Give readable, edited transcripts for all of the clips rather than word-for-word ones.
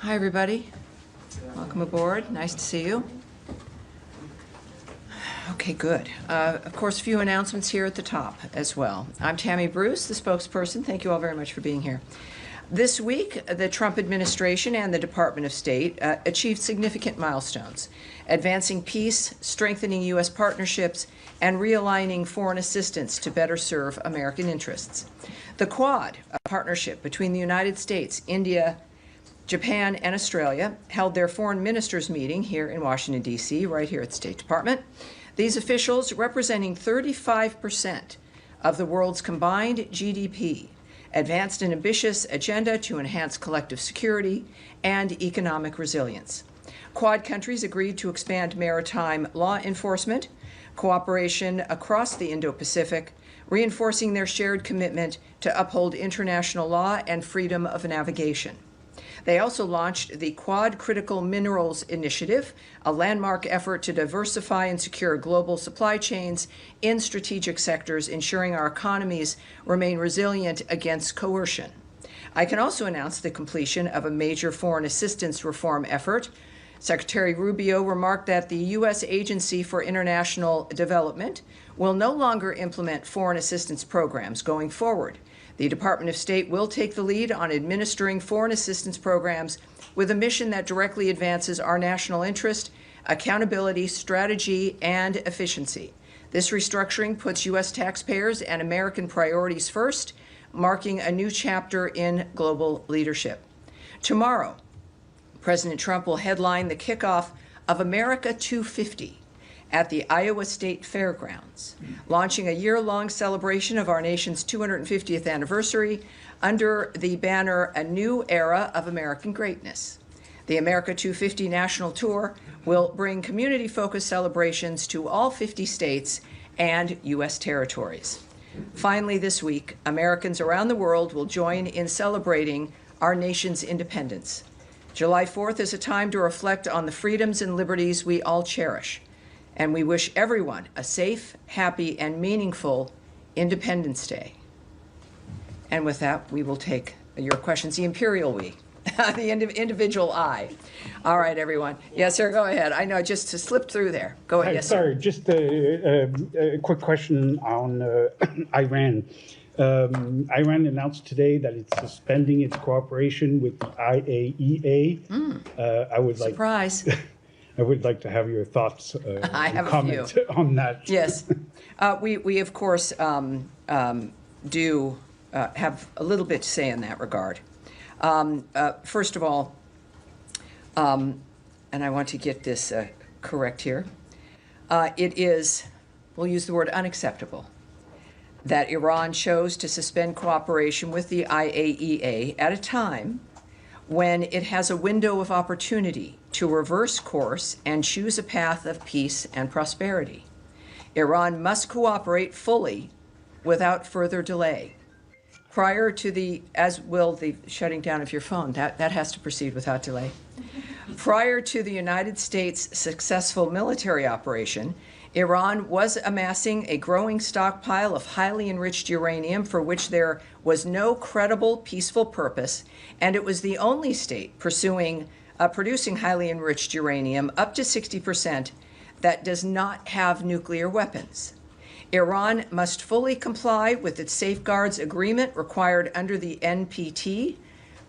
Hi, everybody. Welcome aboard. Nice to see you. Okay, good. Of course, a few announcements here at the top as well. I'm Tammy Bruce, the spokesperson. Thank you all very much for being here. This week, the Trump administration and the Department of State achieved significant milestones, advancing peace, strengthening U.S. partnerships, and realigning foreign assistance to better serve American interests. The Quad, a partnership between the United States, India, Japan, and Australia, held their foreign ministers meeting here in Washington, D.C., right here at the State Department. These officials, representing 35% of the world's combined GDP, advanced an ambitious agenda to enhance collective security and economic resilience. Quad countries agreed to expand maritime law enforcement, cooperation across the Indo-Pacific, reinforcing their shared commitment to uphold international law and freedom of navigation. They also launched the Quad Critical Minerals Initiative, a landmark effort to diversify and secure global supply chains in strategic sectors, ensuring our economies remain resilient against coercion. I can also announce the completion of a major foreign assistance reform effort. Secretary Rubio remarked that the U.S. Agency for International Development will no longer implement foreign assistance programs going forward. The Department of State will take the lead on administering foreign assistance programs with a mission that directly advances our national interest, accountability, strategy, and efficiency. This restructuring puts U.S. taxpayers and American priorities first, marking a new chapter in global leadership. Tomorrow, President Trump will headline the kickoff of America 250 at the Iowa State Fairgrounds, launching a year-long celebration of our nation's 250th anniversary under the banner A New Era of American Greatness. The America 250 National Tour will bring community-focused celebrations to all 50 states and U.S. territories. Finally, this week, Americans around the world will join in celebrating our nation's independence. July 4th is a time to reflect on the freedoms and liberties we all cherish. And we wish everyone a safe, happy, and meaningful Independence Day. And with that, we will take your questions. The imperial we, the individual I. All right, everyone. Yes, sir, go ahead. I know, just to slip through there. Go ahead, yes, sorry, sir. Just a quick question on Iran. Iran announced today that it's suspending its cooperation with the IAEA. Surprise. I would like to have your thoughts and comment on that. Yes. We of course, do have a little bit to say in that regard. First of all, and I want to get this correct here, it is, we'll use the word unacceptable, that Iran chose to suspend cooperation with the IAEA at a time when it has a window of opportunity to reverse course and choose a path of peace and prosperity. Iran must cooperate fully without further delay. Prior to the, as will the shutting down of your phone, that has to proceed without delay. Prior to the United States' successful military operation, Iran was amassing a growing stockpile of highly enriched uranium for which there was no credible peaceful purpose, and it was the only state producing highly enriched uranium up to 60% that does not have nuclear weapons. Iran must fully comply with its safeguards agreement required under the NPT,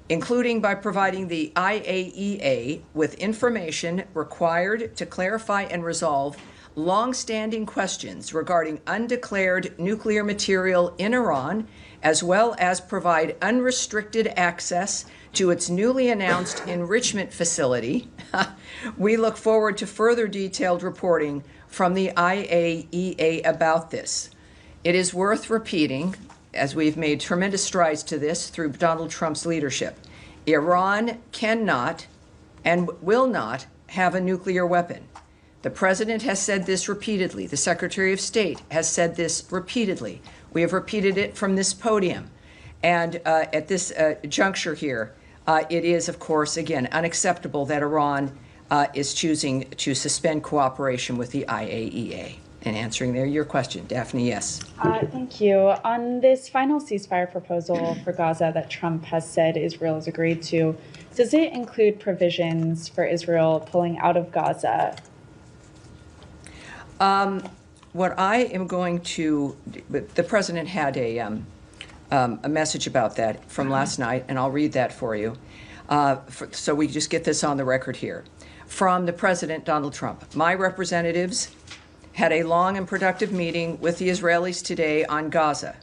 including by providing the IAEA with information required to clarify and resolve long-standing questions regarding undeclared nuclear material in Iran, as well as provide unrestricted access to its newly announced enrichment facility. We look forward to further detailed reporting from the IAEA about this. It is worth repeating, as we've made tremendous strides to this through Donald Trump's leadership, Iran cannot and will not have a nuclear weapon. The President has said this repeatedly. The Secretary of State has said this repeatedly. We have repeated it from this podium. And at this juncture here, it is, of course, again, unacceptable that Iran is choosing to suspend cooperation with the IAEA. in answering your question. Daphne, yes. Thank you. On this final ceasefire proposal for Gaza that Trump has said Israel has agreed to, does it include provisions for Israel pulling out of Gaza? What I am going to, the president had a message about that from last night, and I'll read that for you. So we just get this on the record here. From the President, Donald Trump. My representatives had a long and productive meeting with the Israelis today on Gaza.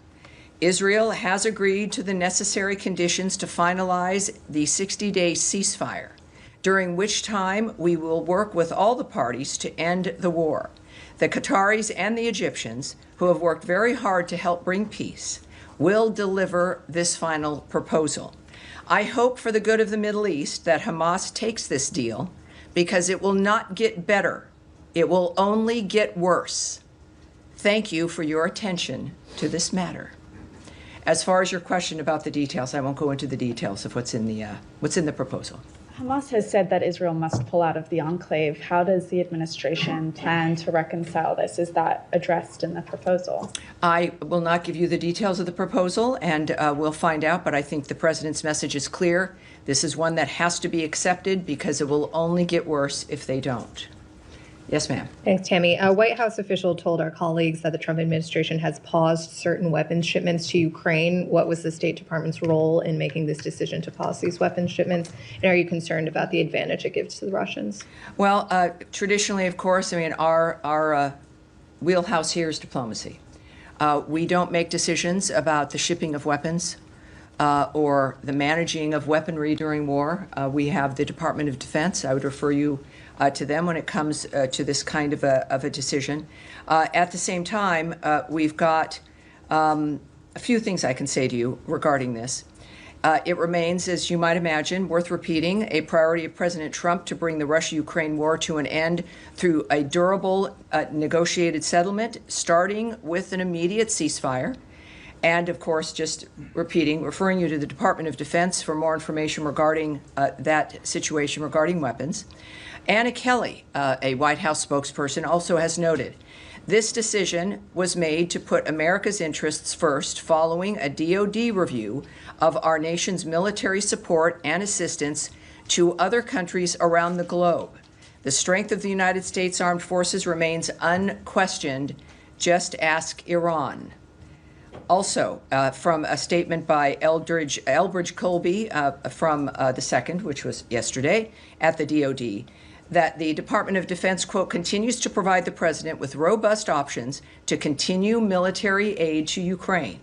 Israel has agreed to the necessary conditions to finalize the 60-day ceasefire, during which time we will work with all the parties to end the war. The Qataris and the Egyptians, who have worked very hard to help bring peace, will deliver this final proposal. I hope for the good of the Middle East that Hamas takes this deal, because it will not get better. It will only get worse. Thank you for your attention to this matter. As far as your question about the details, I won't go into the details of what's in the proposal. Hamas has said that Israel must pull out of the enclave. How does the administration plan to reconcile this? Is that addressed in the proposal? I will not give you the details of the proposal, and we'll find out, but I think the president's message is clear. This is one that has to be accepted because it will only get worse if they don't. Yes, ma'am. Thanks, Tammy. A White House official told our colleagues that the Trump administration has paused certain weapons shipments to Ukraine. What was the State Department's role in making this decision to pause these weapons shipments? And are you concerned about the advantage it gives to the Russians? Well, traditionally, of course, I mean, our wheelhouse here is diplomacy. We don't make decisions about the shipping of weapons or the managing of weaponry during war. We have the Department of Defense. I would refer you to them when it comes to this kind of a decision. At the same time, we've got a few things I can say to you regarding this. It remains, as you might imagine, worth repeating, a priority of President Trump to bring the Russia-Ukraine war to an end through a durable negotiated settlement, starting with an immediate ceasefire. And, of course, just referring you to the Department of Defense for more information regarding that situation regarding weapons. Anna Kelly, a White House spokesperson, also has noted, this decision was made to put America's interests first following a DoD review of our nation's military support and assistance to other countries around the globe. The strength of the United States Armed Forces remains unquestioned. Just ask Iran. Also, from a statement by Elbridge Colby from the 2nd, which was yesterday, at the DoD, that the Department of Defense, quote, continues to provide the president with robust options to continue military aid to Ukraine.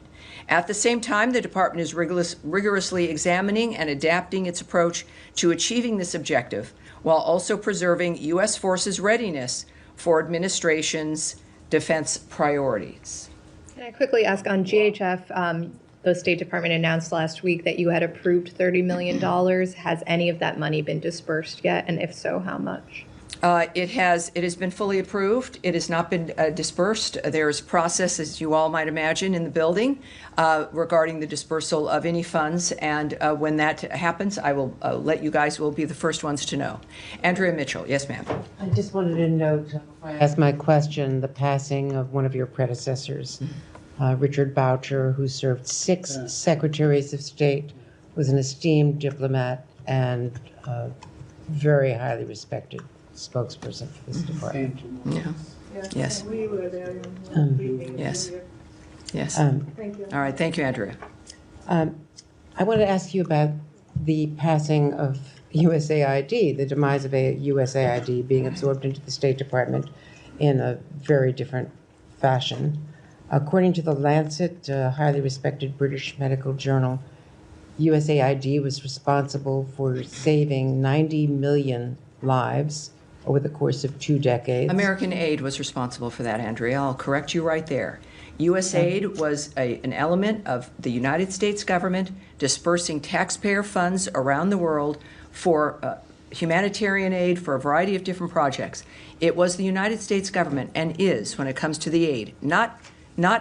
At the same time, the department is rigorously examining and adapting its approach to achieving this objective, while also preserving U.S. forces' readiness for administration's defense priorities. Can I quickly ask on GHF, the State Department announced last week that you had approved $30 million. Has any of that money been dispersed yet? And if so, how much? It has been fully approved. It has not been dispersed. There is process, as you all might imagine, in the building regarding the dispersal of any funds. And when that happens, I will let you guys will be the first ones to know. Andrea Mitchell. Yes, ma'am. I just wanted to note, before I ask my question, the passing of one of your predecessors, Richard Boucher, who served 6 secretaries of state, was an esteemed diplomat and very highly respected spokesperson for this department. Yeah. Yes. We were there. Yes. Yes. Thank you. All right. Thank you, Andrea. I want to ask you about the passing of USAID, the demise of USAID being absorbed into the State Department in a very different fashion. According to the Lancet, a highly respected British medical journal, USAID was responsible for saving 90 million lives over the course of 2 decades. American Aid was responsible for that, Andrea. I'll correct you right there. USAID was an element of the United States government dispersing taxpayer funds around the world for humanitarian aid for a variety of different projects. It was the United States government, and is, when it comes to the aid, not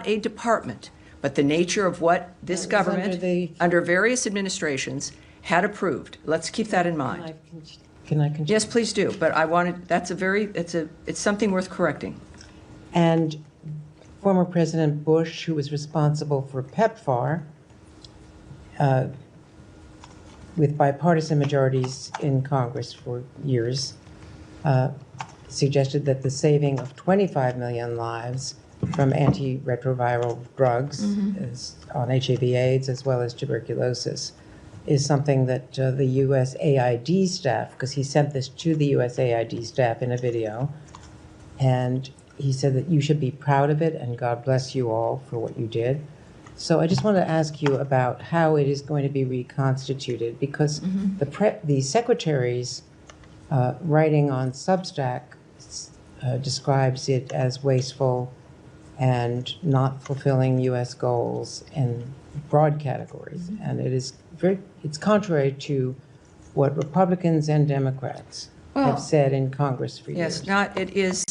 a department, but the nature of what this government, under various administrations, had approved. Let's keep that in mind. Can I continue? Yes, please do. But I wanted, it's something worth correcting. And former President Bush, who was responsible for PEPFAR, with bipartisan majorities in Congress for years, suggested that the saving of 25 million lives from antiretroviral drugs on HIV/AIDS as well as tuberculosis is something that the USAID staff, because he sent this to the USAID staff in a video, and he said that you should be proud of it and God bless you all for what you did. So I just want to ask you about how it is going to be reconstituted, because the secretary's writing on Substack describes it as wasteful and not fulfilling U.S. goals in broad categories. And it's contrary to what Republicans and Democrats have said in Congress for years. Yes, it is.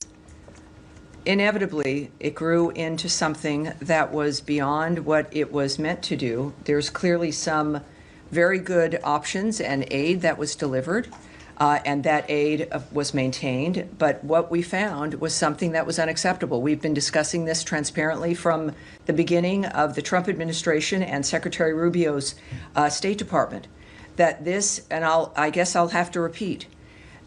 Inevitably, it grew into something that was beyond what it was meant to do. There's clearly some very good options and aid that was delivered, and that aid was maintained. But what we found was something that was unacceptable. We've been discussing this transparently from the beginning of the Trump administration and Secretary Rubio's State Department, that this, and I guess I'll have to repeat,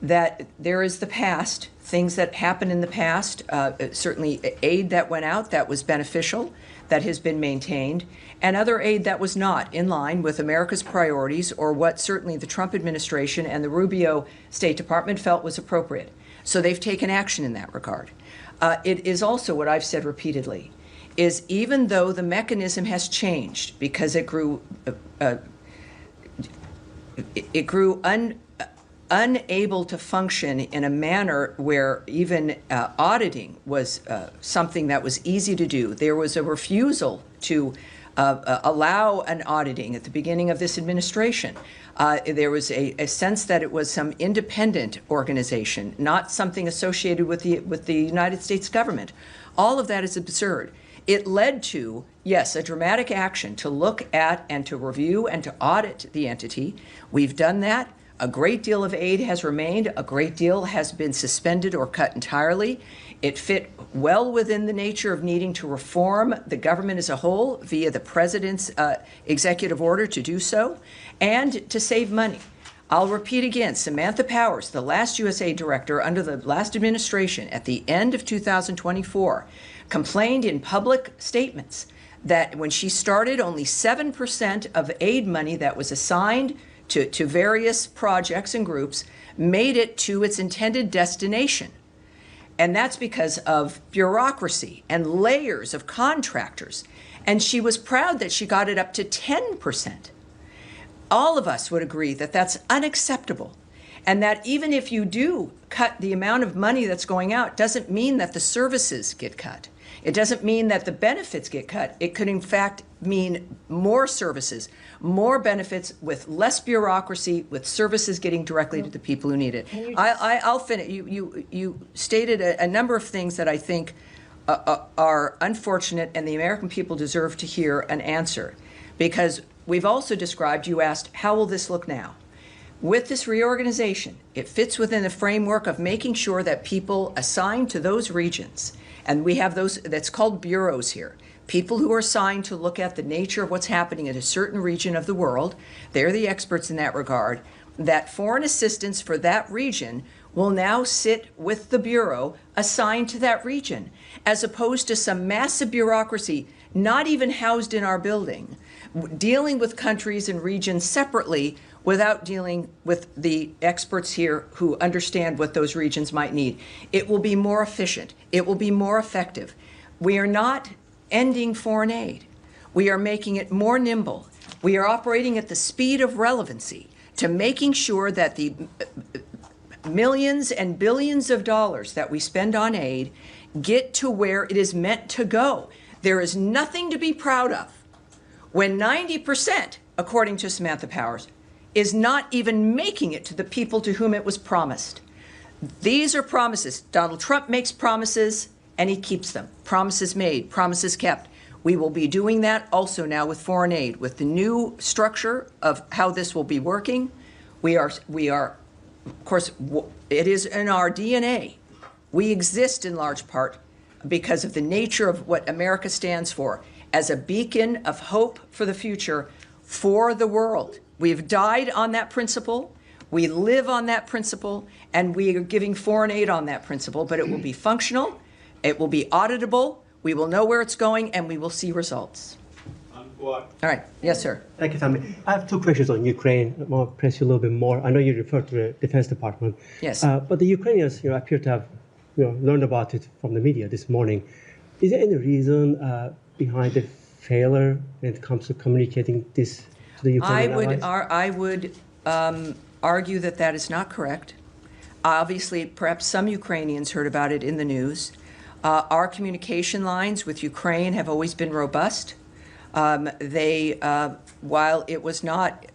that there is the past, things that happened in the past, certainly aid that went out that was beneficial, that has been maintained, and other aid that was not in line with America's priorities or what certainly the Trump administration and the Rubio State Department felt was appropriate. So they've taken action in that regard. It is also what I've said repeatedly, is even though the mechanism has changed because it grew unable to function in a manner where even auditing was something that was easy to do. There was a refusal to allow an auditing at the beginning of this administration. There was a sense that it was some independent organization, not something associated with the United States government. All of that is absurd. It led to, yes, a dramatic action to look at and to review and to audit the entity. We've done that. A great deal of aid has remained. A great deal has been suspended or cut entirely. It fit well within the nature of needing to reform the government as a whole via the president's executive order to do so and to save money. I'll repeat again, Samantha Powers, the last USAID director under the last administration at the end of 2024, complained in public statements that when she started, only 7% of aid money that was assigned to various projects and groups made it to its intended destination. And that's because of bureaucracy and layers of contractors. And she was proud that she got it up to 10%. All of us would agree that that's unacceptable. And that even if you do cut the amount of money that's going out, doesn't mean that the services get cut. It doesn't mean that the benefits get cut. It could, in fact, mean more services, more benefits with less bureaucracy, with services getting directly to the people who need it. I'll finish. You stated a number of things that I think are unfortunate, and the American people deserve to hear an answer. Because we've also described, you asked, how will this look now? With this reorganization, it fits within the framework of making sure that people assigned to those regions, and we have those, that's called bureaus here, people who are assigned to look at the nature of what's happening in a certain region of the world, they're the experts in that regard, that foreign assistance for that region will now sit with the bureau assigned to that region, as opposed to some massive bureaucracy not even housed in our building, dealing with countries and regions separately without dealing with the experts here who understand what those regions might need. It will be more efficient. It will be more effective. We are not ending foreign aid. We are making it more nimble. We are operating at the speed of relevancy to making sure that the millions and billions of dollars that we spend on aid get to where it is meant to go. There is nothing to be proud of when 90%, according to Samantha Powers, is not even making it to the people to whom it was promised. These are promises. Donald Trump makes promises and he keeps them. Promises made, promises kept. We will be doing that also now with foreign aid, with the new structure of how this will be working. We are, of course, it is in our DNA. We exist in large part because of the nature of what America stands for as a beacon of hope for the future for the world. We've died on that principle. We live on that principle, and we are giving foreign aid on that principle, but it will be functional, it will be auditable, we will know where it's going, and we will see results. All right. Yes, sir. Thank you, Tammy. I have two questions on Ukraine. I want to press you a little bit more. I know you referred to the Defense Department. Yes. But the Ukrainians, appear to have, learned about it from the media this morning. Is there any reason behind the failure when it comes to communicating this to the Ukrainian allies? I would argue that that is not correct. Obviously, perhaps some Ukrainians heard about it in the news. Our communication lines with Ukraine have always been robust. While it was not,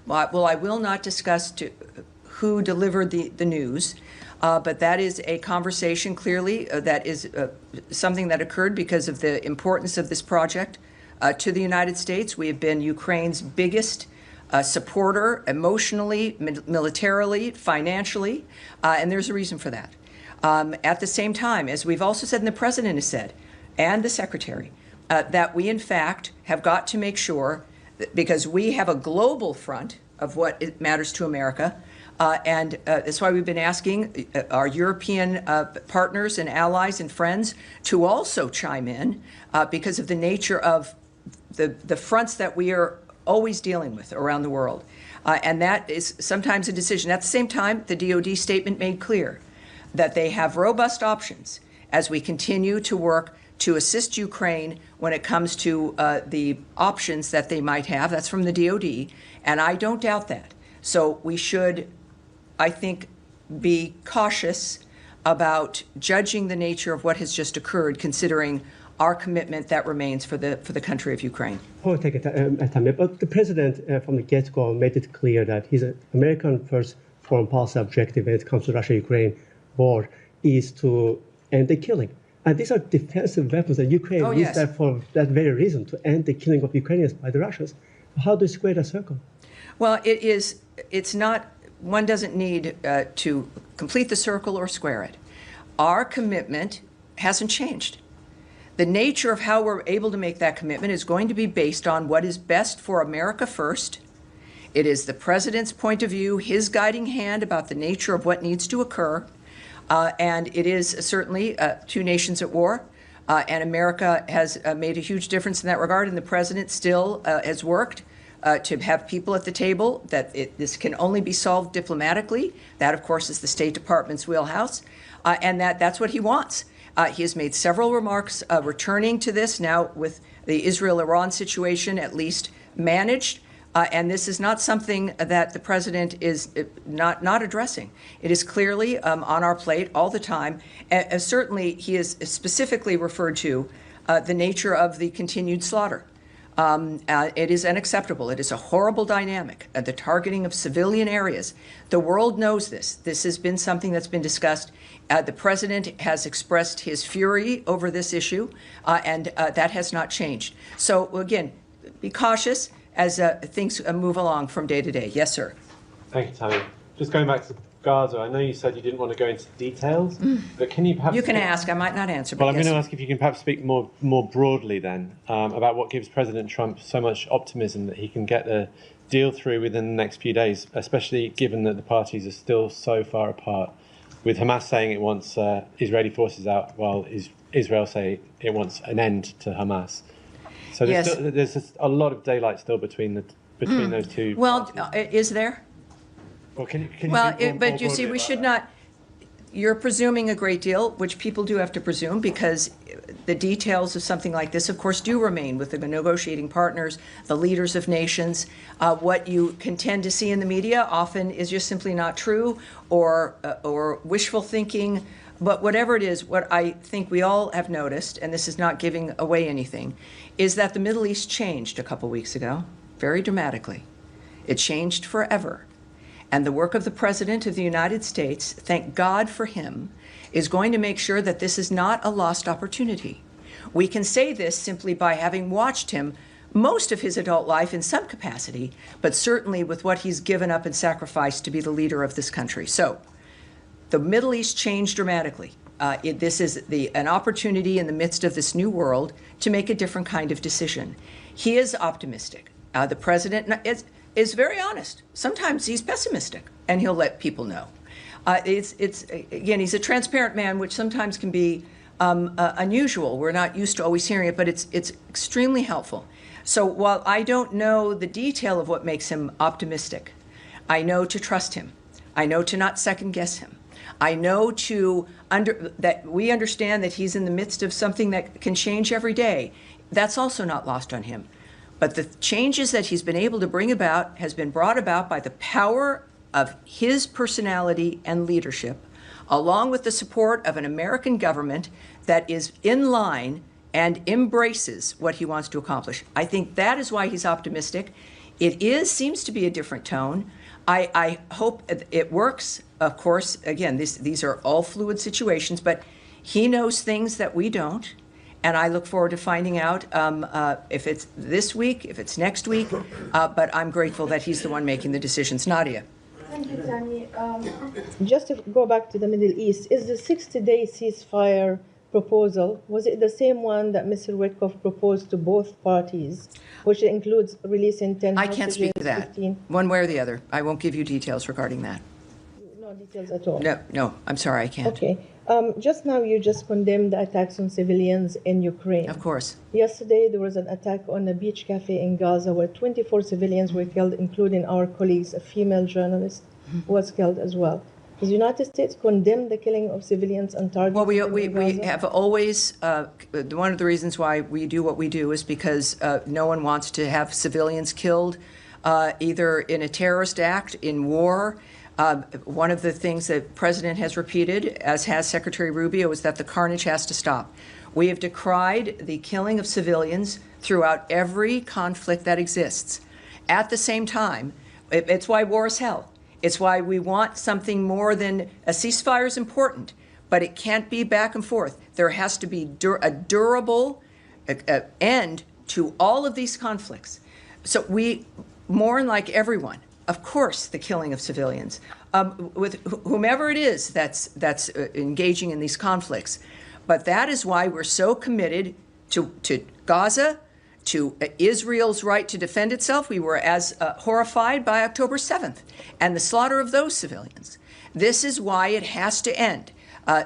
well, I will not discuss who delivered the news, but that is a conversation clearly that is something that occurred because of the importance of this project to the United States. We have been Ukraine's biggest supporter emotionally, militarily, financially, and there's a reason for that. At the same time, as we've also said and the President has said, and the Secretary, that we, in fact, have got to make sure, because we have a global front of what it matters to America, and that's why we've been asking our European partners and allies and friends to also chime in because of the nature of the fronts that we are always dealing with around the world. And that is sometimes a decision. At the same time, the DoD statement made clear that they have robust options as we continue to work to assist Ukraine when it comes to the options that they might have. That's from the DoD, and I don't doubt that. So we should, I think, be cautious about judging the nature of what has just occurred, considering our commitment that remains for the country of Ukraine. I'll take a time. But the president, from the get-go, made it clear that his American first foreign policy objective when it comes to Russia-Ukraine war is to end the killing. And these are defensive weapons that Ukraine needs that for that very reason, to end the killing of Ukrainians by the Russians. How do you square that circle? Well, it's not, one doesn't need to complete the circle or square it. Our commitment hasn't changed. The nature of how we're able to make that commitment is going to be based on what is best for America first. It is the President's point of view, his guiding hand about the nature of what needs to occur. And it is certainly two nations at war, and America has made a huge difference in that regard, and the President still has worked to have people at the table, that this can only be solved diplomatically. That, of course, is the State Department's wheelhouse, and that's what he wants. He has made several remarks returning to this now with the Israel-Iran situation at least managed. And this is not something that the President is not addressing. It is clearly on our plate all the time. Certainly, he has specifically referred to the nature of the continued slaughter. It is unacceptable. It is a horrible dynamic, the targeting of civilian areas. The world knows this. This has been something that's been discussed. The President has expressed his fury over this issue, and that has not changed. So, again, be cautious as things move along from day to day. Yes, sir. Thank you, Tammy. Just going back to Gaza, I know you said you didn't want to go into details, but can you perhaps... You can ask. I might not answer. Well, I'm going to ask if you can perhaps speak more broadly then about what gives President Trump so much optimism that he can get the deal through within the next few days, especially given that the parties are still so far apart, with Hamas saying it wants Israeli forces out while Israel say it wants an end to Hamas. So there's just a lot of daylight still between those two. Well, is there? Well, can you but you see, we should not. You're presuming a great deal, which people do have to presume, because the details of something like this, of course, do remain with the negotiating partners, the leaders of nations. What you can tend to see in the media often is just simply not true, or wishful thinking. But whatever it is, what I think we all have noticed, and this is not giving away anything, is that the Middle East changed a couple weeks ago, very dramatically. It changed forever. And the work of the President of the United States, thank God for him, is going to make sure that this is not a lost opportunity. We can say this simply by having watched him most of his adult life in some capacity, but certainly with what he's given up and sacrificed to be the leader of this country. So, the Middle East changed dramatically. This is an opportunity in the midst of this new world to make a different kind of decision. He is optimistic. The president is very honest. Sometimes he's pessimistic, and he'll let people know. Again, he's a transparent man, which sometimes can be unusual. We're not used to always hearing it, but it's extremely helpful. So while I don't know the detail of what makes him optimistic, I know to trust him. I know to not second guess him. I know that we understand that he's in the midst of something that can change every day. That's also not lost on him. But the changes that he's been able to bring about has been brought about by the power of his personality and leadership, along with the support of an American government that is in line and embraces what he wants to accomplish. I think that is why he's optimistic. Seems to be a different tone. I hope it works. Of course, again, these are all fluid situations, but he knows things that we don't. And I look forward to finding out if it's this week, if it's next week. But I'm grateful that he's the one making the decisions. Nadia. Thank you, Tammy. Just to go back to the Middle East, is the 60-day ceasefire proposal, was it the same one that Mr. Witkoff proposed to both parties, which includes releasing 10 I can't speak to that, 15? one way or the other. I won't give you details regarding that. No details at all? No, I'm sorry, I can't. Okay. Just now you just condemned the attacks on civilians in Ukraine. Of course. Yesterday there was an attack on a beach cafe in Gaza where 24 civilians were killed, including our colleagues, a female journalist was killed as well. Does the United States condemn the killing of civilians and targets? Well, we have always, one of the reasons why we do what we do is because no one wants to have civilians killed, either in a terrorist act, in war. One of the things that the President has repeated, as has Secretary Rubio, is that the carnage has to stop. We have decried the killing of civilians throughout every conflict that exists. At the same time, it's why war is hell. It's why we want something more than a ceasefire is important, but it can't be back and forth. There has to be a durable end to all of these conflicts. So we mourn like everyone. Of course, the killing of civilians, with whomever it is that's engaging in these conflicts. But that is why we're so committed to Gaza, to Israel's right to defend itself. We were as horrified by October 7th and the slaughter of those civilians. This is why it has to end.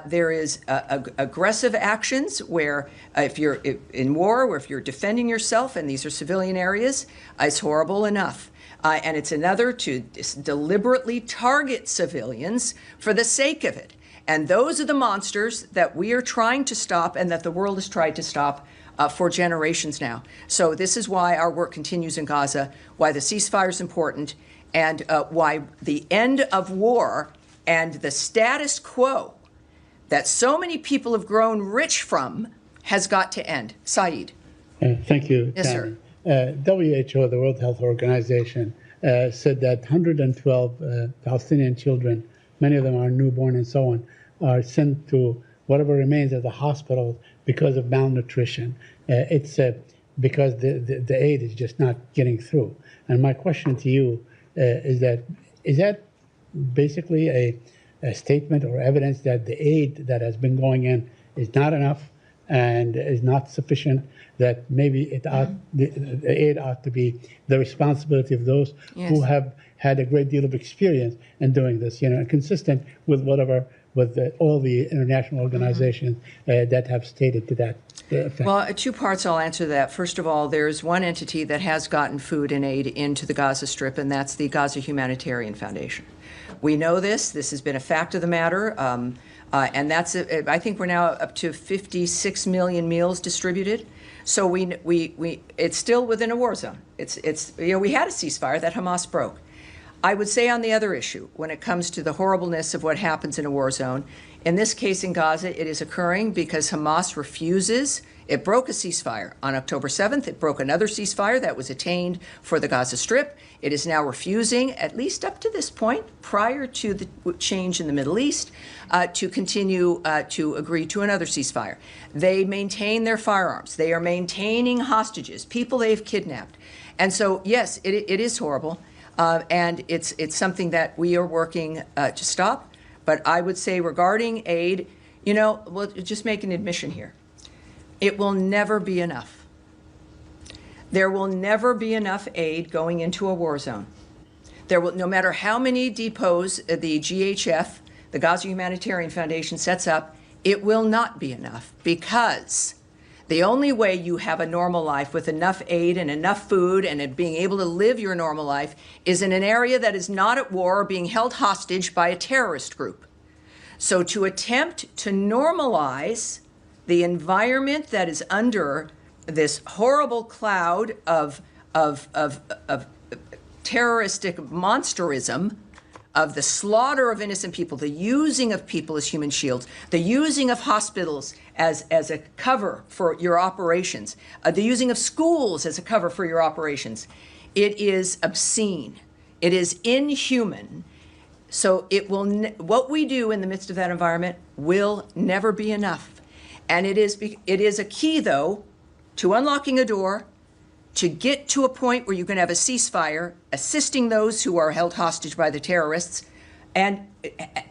There is aggressive actions where if you're in war, or if you're defending yourself, and these are civilian areas, it's horrible enough. And it's another to deliberately target civilians for the sake of it. And those are the monsters that we are trying to stop and that the world has tried to stop for generations now. So this is why our work continues in Gaza, why the ceasefire is important, and why the end of war and the status quo that so many people have grown rich from has got to end. Saeed. Thank you, Yes, Tammy. WHO, the World Health Organization, said that 112 Palestinian children, many of them are newborn and so on, are sent to whatever remains of the hospital because of malnutrition. It's because the aid is just not getting through. And my question to you is that basically a statement or evidence that the aid that has been going in is not enough and is not sufficient, that maybe the aid ought to be the responsibility of those who have had a great deal of experience in doing this, consistent with all the international organizations that have stated to that effect. Well, two parts I'll answer that. First of all, there's one entity that has gotten food and aid into the Gaza Strip, and that's the Gaza Humanitarian Foundation. We know this. This has been a fact of the matter. And that's, I think we're now up to 56 million meals distributed. So it's still within a war zone. We had a ceasefire that Hamas broke. I would say on the other issue, when it comes to the horribleness of what happens in a war zone, in this case in Gaza, it is occurring because Hamas refuses. It broke a ceasefire on October 7th. It broke another ceasefire that was attained for the Gaza Strip. It is now refusing, at least up to this point, prior to the change in the Middle East, to continue to agree to another ceasefire. They maintain their firearms. They are maintaining hostages, people they've kidnapped. And so, yes, it is horrible. And it's something that we are working to stop. But I would say regarding aid, You know, we'll just make an admission here. It will never be enough. There will never be enough aid going into a war zone. There will, no matter how many depots the GHF, the Gaza Humanitarian Foundation, sets up, it will not be enough, because the only way you have a normal life with enough aid and enough food and being able to live your normal life is in an area that is not at war or being held hostage by a terrorist group. So to attempt to normalize the environment that is under this horrible cloud of terroristic monsterism, of the slaughter of innocent people, the using of people as human shields, the using of hospitals as a cover for your operations, the using of schools as a cover for your operations. It is obscene. It is inhuman. So it will. What we do in the midst of that environment will never be enough. And it is a key, though, to unlocking a door, to get to a point where you can have a ceasefire, assisting those who are held hostage by the terrorists, and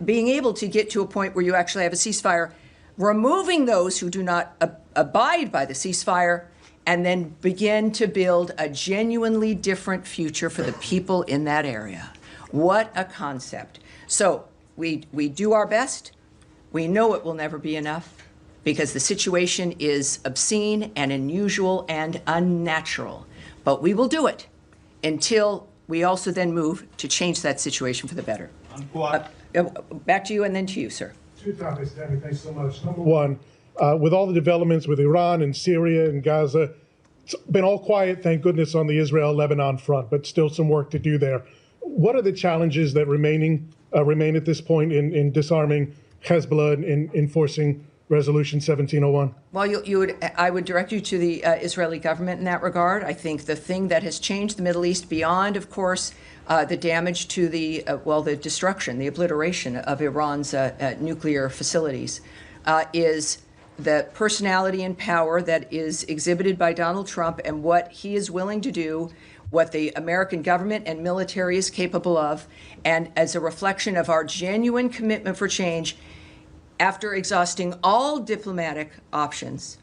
being able to get to a point where you actually have a ceasefire, removing those who do not abide by the ceasefire, and then begin to build a genuinely different future for the people in that area. What a concept. So we do our best. We know it will never be enough, because the situation is obscene and unusual and unnatural. But we will do it until we also then move to change that situation for the better. Back to you, and then to you, sir. Two topics, Tammy. Thanks so much. Number one, with all the developments with Iran and Syria and Gaza, it's been all quiet, thank goodness, on the Israel-Lebanon front, but still some work to do there. What are the challenges that remain at this point in disarming Hezbollah and enforcing Resolution 1701? Well, I would direct you to the Israeli government in that regard. I think the thing that has changed the Middle East beyond, of course, the damage to the destruction, the obliteration of Iran's nuclear facilities, is the personality and power that is exhibited by Donald Trump and what he is willing to do, what the American government and military is capable of, and as a reflection of our genuine commitment for change, after exhausting all diplomatic options,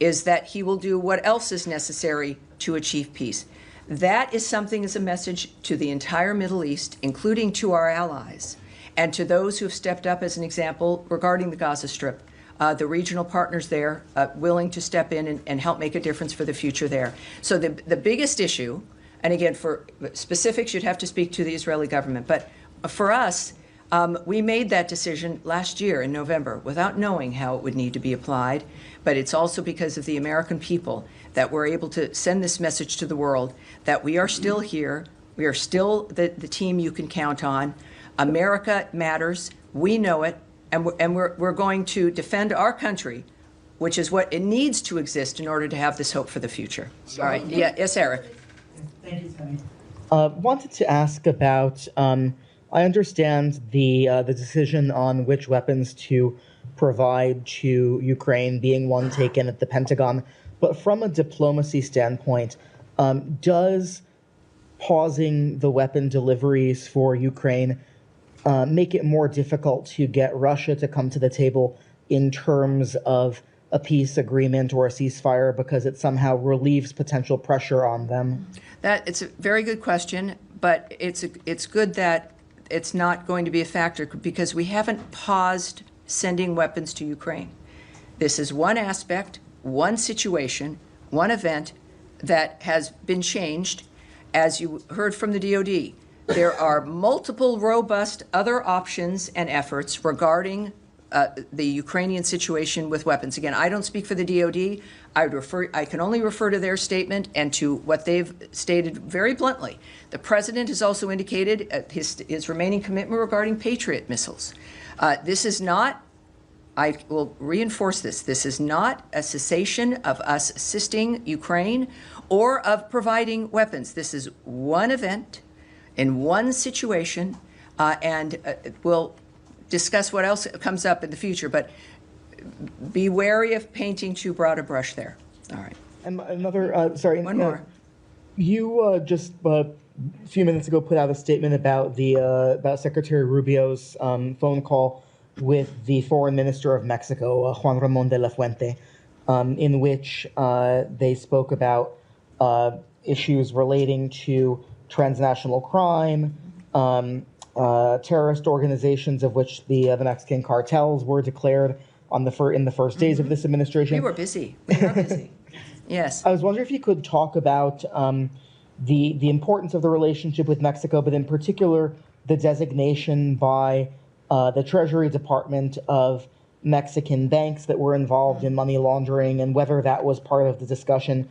is that he will do what else is necessary to achieve peace. That is something as a message to the entire Middle East, including to our allies, and to those who have stepped up as an example regarding the Gaza Strip, the regional partners there willing to step in and help make a difference for the future there. So the biggest issue, and again, for specifics, you'd have to speak to the Israeli government, but for us, we made that decision last year in November without knowing how it would need to be applied, but it's also because of the American people that we're able to send this message to the world that we are still here, we are still the team you can count on. America matters, we know it, and we're going to defend our country, which is what it needs to exist in order to have this hope for the future. All right, yes, Eric. Thank you, Tammy. Wanted to ask about, I understand the decision on which weapons to provide to Ukraine being one taken at the Pentagon, but from a diplomacy standpoint, does pausing the weapon deliveries for Ukraine make it more difficult to get Russia to come to the table in terms of a peace agreement or a ceasefire, because it somehow relieves potential pressure on them? It's a very good question, but it's good that it's not going to be a factor, because we haven't paused sending weapons to Ukraine. This is one aspect, one situation, one event that has been changed. As you heard from the DoD, there are multiple robust other options and efforts regarding the Ukrainian situation with weapons. Again, I don't speak for the DoD. I can only refer to their statement and to what they've stated very bluntly. The president has also indicated his remaining commitment regarding Patriot missiles. This is not, I will reinforce this is not a cessation of us assisting Ukraine or of providing weapons. This is one event in one situation, and we'll discuss what else comes up in the future, but be wary of painting too broad a brush there. All right. And another, sorry. One more. You just a few minutes ago put out a statement about about Secretary Rubio's phone call with the foreign minister of Mexico, Juan Ramon de la Fuente, in which they spoke about issues relating to transnational crime, terrorist organizations, of which the Mexican cartels were declared on in the first days of this administration. We were busy. We were busy. Yes. I was wondering if you could talk about the importance of the relationship with Mexico, but in particular the designation by the Treasury Department of Mexican banks that were involved in money laundering, and whether that was part of the discussion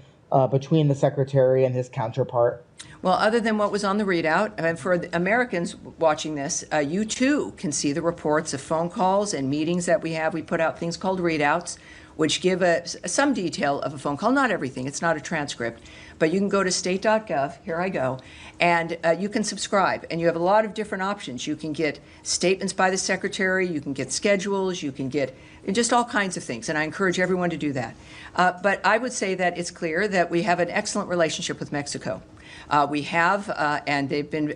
between the secretary and his counterpart. Well, other than what was on the readout, and for the Americans watching this, you too can see the reports of phone calls and meetings that we have. We put out things called readouts, which give some detail of a phone call. Not everything. It's not a transcript. But you can go to state.gov, here I go, and you can subscribe. And you have a lot of different options. You can get statements by the secretary. You can get schedules. You can get just all kinds of things. And I encourage everyone to do that. But I would say that it's clear that we have an excellent relationship with Mexico. We have, and they've been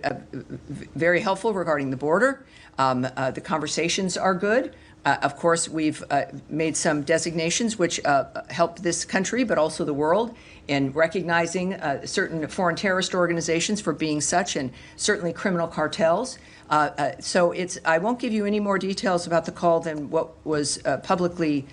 very helpful regarding the border. The conversations are good. Of course, we've made some designations which help this country, but also the world, in recognizing certain foreign terrorist organizations for being such, and certainly criminal cartels. So I won't give you any more details about the call than what was publicly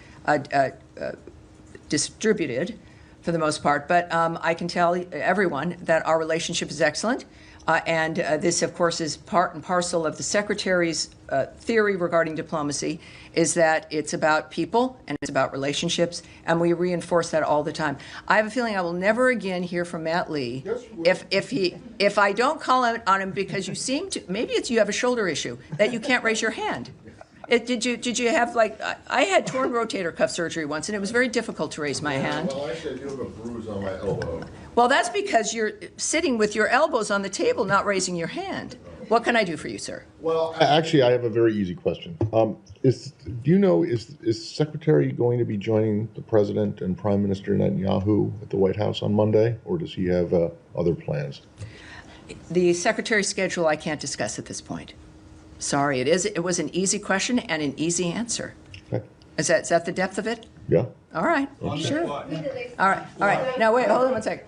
distributed, for the most part, but I can tell everyone that our relationship is excellent, and this, of course, is part and parcel of the Secretary's theory regarding diplomacy, is that it's about people and it's about relationships, and we reinforce that all the time. I have a feeling I will never again hear from Matt Lee if I don't call on him because you seem to, maybe it's you have a shoulder issue, that you can't raise your hand. Did you have, like, I had torn rotator cuff surgery once, and it was very difficult to raise my hand. Well, I said you have a bruise on my elbow. Well, that's because you're sitting with your elbows on the table, not raising your hand. What can I do for you, sir? Well, actually, I have a very easy question. Do you know, is Secretary going to be joining the President and Prime Minister Netanyahu at the White House on Monday, or does he have other plans? The Secretary's schedule I can't discuss at this point. Sorry, it was an easy question and an easy answer. Okay. Is that the depth of it? Yeah. All right. Sure. All right. Now, wait, hold on one second.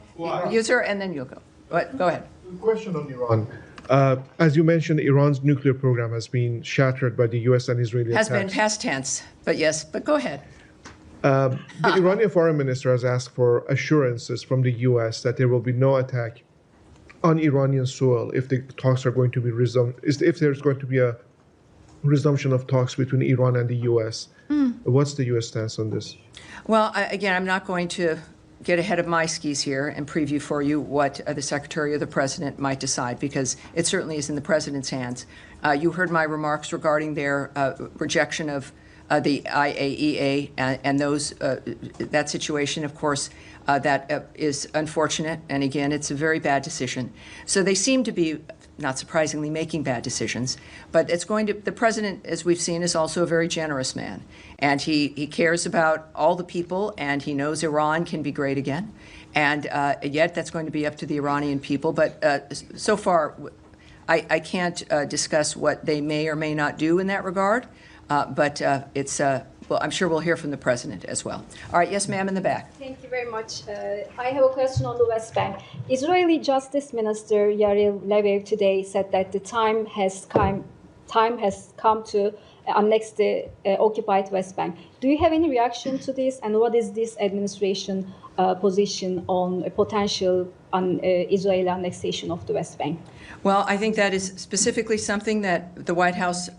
You, sir, and then you'll go. Go ahead. Question on Iran. As you mentioned, Iran's nuclear program has been shattered by the U.S. and Israeli Has attacks. been past tense, but yes, but go ahead. The Iranian foreign minister has asked for assurances from the U.S. that there will be no attack on Iranian soil if the talks are going to be resumed, if there's going to be a resumption of talks between Iran and the U.S. What's the U.S. stance on this? Well, again, I'm not going to get ahead of my skis here and preview for you what the Secretary or the President might decide, because it certainly is in the President's hands. You heard my remarks regarding their rejection of the IAEA and those that situation, of course, that is unfortunate. And again, it's a very bad decision. So they seem to be, not surprisingly, making bad decisions. But it's going to, the President, as we've seen, is also a very generous man. And he cares about all the people, and he knows Iran can be great again. And yet that's going to be up to the Iranian people. But so far, I can't discuss what they may or may not do in that regard. But it's, well, I'm sure we'll hear from the President as well. All right, yes, ma'am, in the back. Thank you very much. I have a question on the West Bank. Israeli Justice Minister Yair Lapid today said that the time has come to annex the occupied West Bank. Do you have any reaction to this, and what is this administration position on a potential Israeli annexation of the West Bank? Well, I think that is specifically something that the White House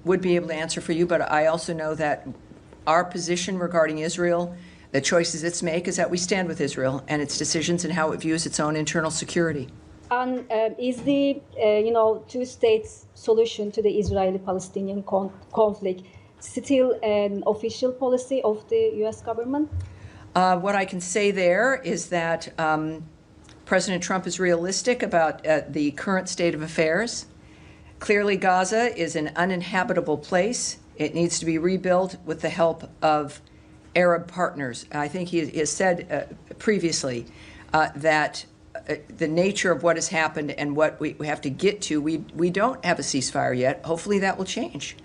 would be able to answer for you, but I also know that our position regarding Israel, the choices it's make, is that we stand with Israel and its decisions and how it views its own internal security. And is the two-state solution to the Israeli-Palestinian conflict still an official policy of the U.S. government? What I can say there is that President Trump is realistic about the current state of affairs. Clearly, Gaza is an uninhabitable place. It needs to be rebuilt with the help of Arab partners. I think he has said previously that the nature of what has happened and what we have to get to, we don't have a ceasefire yet. Hopefully that will change.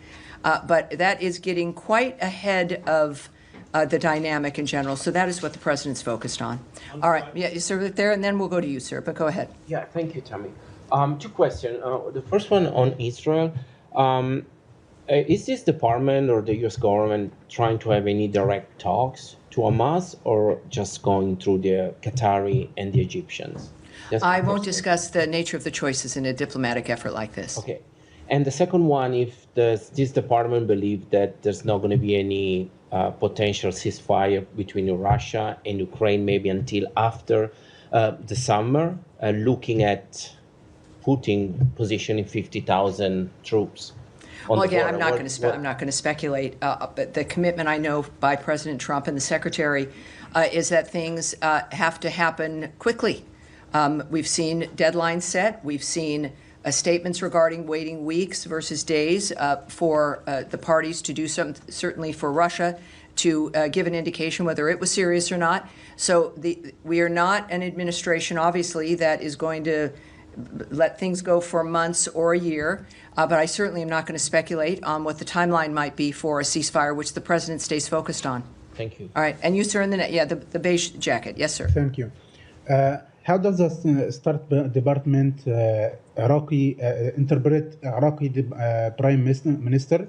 But that is getting quite ahead of the dynamic in general. So that is what the president's focused on. All right, yeah, sir, there, and then we'll go to you, sir. But go ahead. Yeah, thank you, Tammy. Two questions. The first one on Israel. Is this department or the U.S. government trying to have any direct talks to Hamas, or just going through the Qatari and the Egyptians? I won't discuss the nature of the choices in a diplomatic effort like this. Okay. And the second one, if this department believes that there's not going to be any potential ceasefire between Russia and Ukraine, maybe until after the summer, looking at putting positioning 50,000 troops. Well, again, I'm not going to speculate. But the commitment I know by President Trump and the Secretary is that things have to happen quickly. We've seen deadlines set. We've seen statements regarding waiting weeks versus days for the parties to do something, certainly for Russia to give an indication whether it was serious or not. So we are not an administration, obviously, that is going to let things go for months or a year. But I certainly am not going to speculate on what the timeline might be for a ceasefire, which the president stays focused on. Thank you. All right. And you, sir, in the beige jacket. Yes, sir. Thank you. How does the State Department interpret Iraqi Prime Minister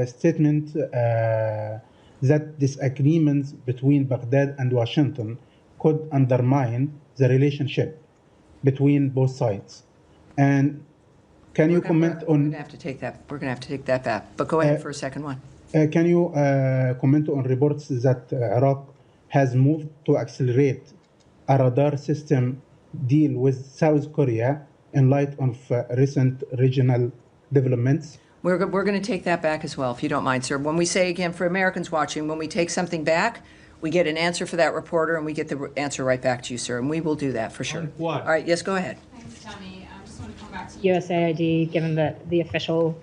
statement that disagreements between Baghdad and Washington could undermine the relationship between both sides? And can you comment on? We're going to have to take that. We're going to have to take that back. But go ahead for a second one. Can you comment on reports that Iraq has moved to accelerate a radar system deal with South Korea in light of recent regional developments? We're going to take that back as well, if you don't mind, sir. When we say, again, for Americans watching, when we take something back, we get an answer for that reporter, and we get the answer right back to you, sir. And we will do that for sure. What? All right, yes, go ahead. Thanks, Tammy. I just want to come back to USAID, given that the official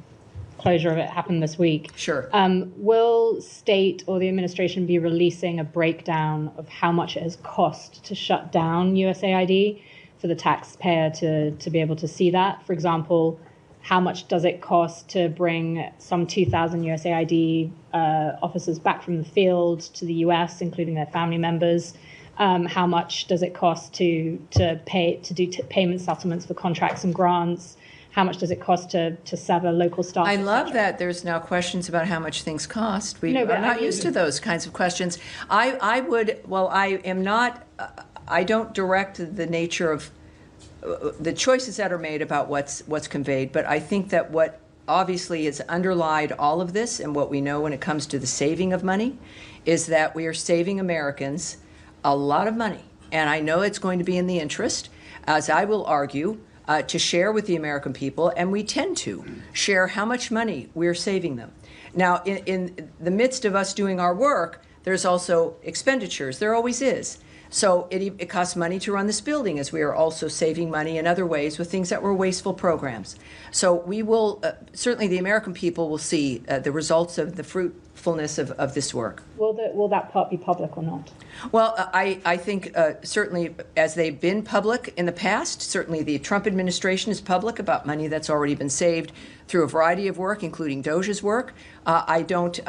closure of it happened this week. Sure. Will state or the administration be releasing a breakdown of how much it has cost to shut down USAID for the taxpayer to be able to see that? For example, how much does it cost to bring some 2,000 USAID officers back from the field to the US, including their family members? How much does it cost to do payment settlements for contracts and grants? How much does it cost to sever local staff? I love that there's now questions about how much things cost. We're not used to those kinds of questions. I don't direct the nature of the choices that are made about what's conveyed, but I think that what obviously has underlied all of this and what we know when it comes to the saving of money is that we are saving Americans a lot of money. And I know it's going to be in the interest, as I will argue, to share with the American people, and we tend to share how much money we're saving them. Now, in the midst of us doing our work, there's also expenditures. There always is. So it costs money to run this building, as we are also saving money in other ways with things that were wasteful programs. So we will, certainly the American people will see the results of the fruitfulness of this work. Will that part be public or not? Well, I think certainly as they've been public in the past, certainly the Trump administration is public about money that's already been saved through a variety of work, including DOJ's work. I don't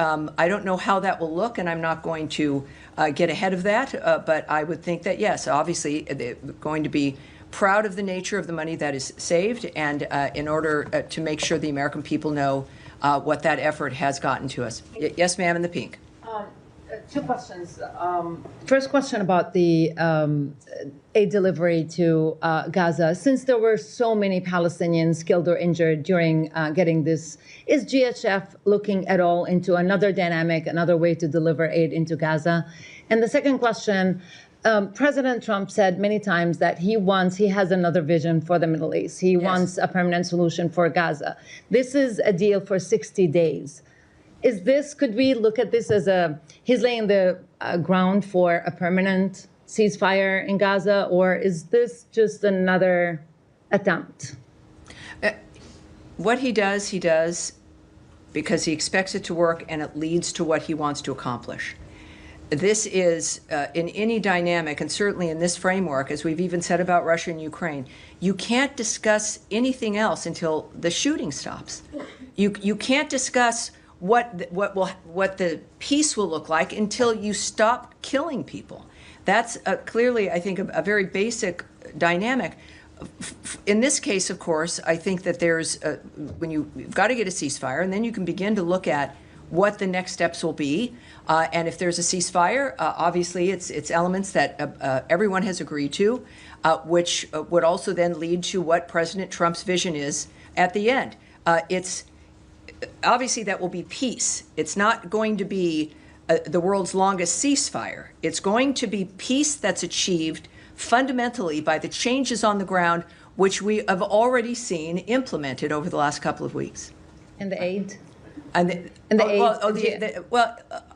know how that will look, and I'm not going to get ahead of that. But I would think that, yes, obviously they're going to be proud of the nature of the money that is saved, and in order to make sure the American people know what that effort has gotten to us. Yes, ma'am, in the pink. Two questions. First question about the aid delivery to Gaza. Since there were so many Palestinians killed or injured during getting this, is GHF looking at all into another dynamic, another way to deliver aid into Gaza? And the second question, President Trump said many times that he has another vision for the Middle East. He wants a permanent solution for Gaza. This is a deal for 60 days. Could we look at this as he's laying the ground for a permanent ceasefire in Gaza, or is this just another attempt? What he does because he expects it to work and it leads to what he wants to accomplish. this is, in any dynamic, and certainly in this framework, as we've even said about Russia and Ukraine, you can't discuss anything else until the shooting stops. You can't discuss what the peace will look like until you stop killing people. That's clearly, I think, a very basic dynamic. In this case, of course, I think that there's you've got to get a ceasefire, and then you can begin to look at what the next steps will be. And if there's a ceasefire, obviously it's elements that everyone has agreed to, which would also then lead to what President Trump's vision is at the end. It's obviously that will be peace. It's not going to be the world's longest ceasefire. It's going to be peace that's achieved fundamentally by the changes on the ground, which we have already seen implemented over the last couple of weeks. And the aid?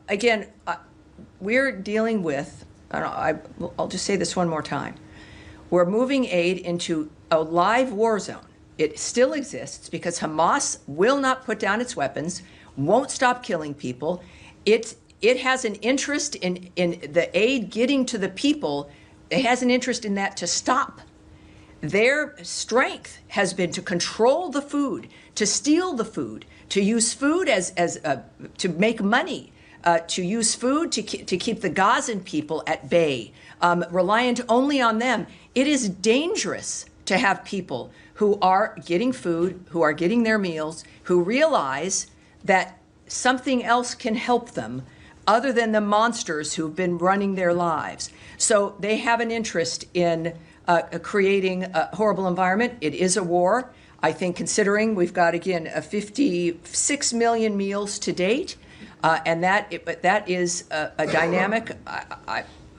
Again, we're dealing with, I'll just say this one more time. We're moving aid into a live war zone. It still exists because Hamas will not put down its weapons, won't stop killing people. It has an interest in the aid getting to the people. It has an interest in that to stop. Their strength has been to control the food, to steal the food, to use food as to make money, to use food to keep the Gazan people at bay, reliant only on them. It is dangerous to have people who are getting food, who are getting their meals, who realize that something else can help them other than the monsters who've been running their lives. So they have an interest in creating a horrible environment. It is a war. I think considering we've got, again, 56 million meals to date, and that is a dynamic.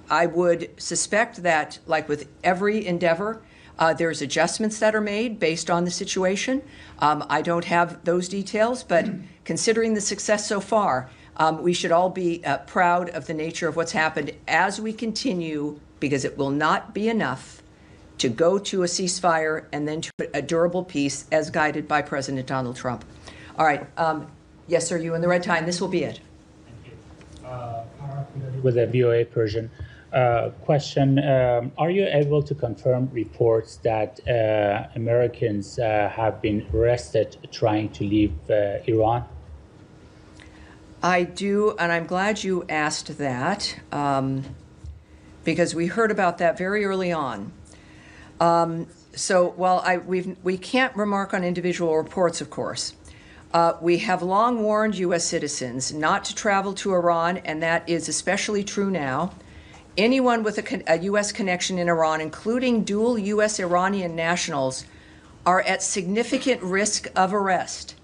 I would suspect that, like with every endeavor, there's adjustments that are made based on the situation. I don't have those details, but considering the success so far, we should all be proud of the nature of what's happened as we continue, because it will not be enough to go to a ceasefire and then to a durable peace as guided by President Donald Trump. All right. Yes, sir, you in the red tie, and this will be it. With a VOA Persian question, are you able to confirm reports that Americans have been arrested trying to leave Iran? I do, and I'm glad you asked that, because we heard about that very early on. So while we can't remark on individual reports, of course, we have long warned U.S. citizens not to travel to Iran, and that is especially true now. Anyone with a U.S. connection in Iran, including dual U.S. Iranian nationals, are at significant risk of arrest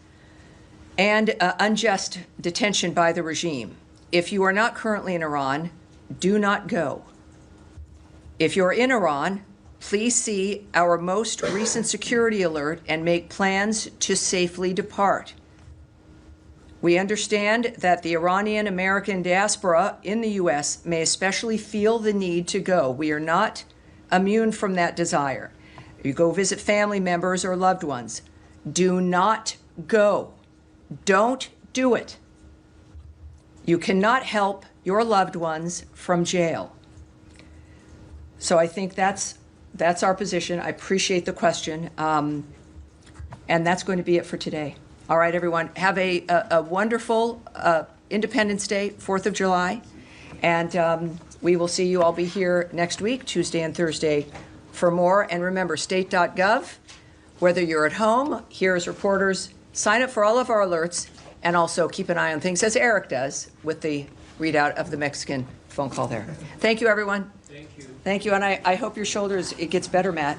and unjust detention by the regime. If you are not currently in Iran, do not go. If you're in Iran, please see our most recent security alert and make plans to safely depart. We understand that the Iranian American diaspora in the U.S. may especially feel the need to go. We are not immune from that desire. You go visit family members or loved ones. Do not go. Don't do it. You cannot help your loved ones from jail. So I think that's our position. I appreciate the question. And that's going to be it for today. All right, everyone. Have a wonderful Independence Day, 4th of July. And we will see you. I'll be here next week, Tuesday and Thursday, for more. And remember, state.gov, whether you're at home, here as reporters, sign up for all of our alerts, and also keep an eye on things, as Eric does, with the readout of the Mexican phone call there. Thank you, everyone. Thank you. Thank you, and I hope your shoulders, it gets better, Matt.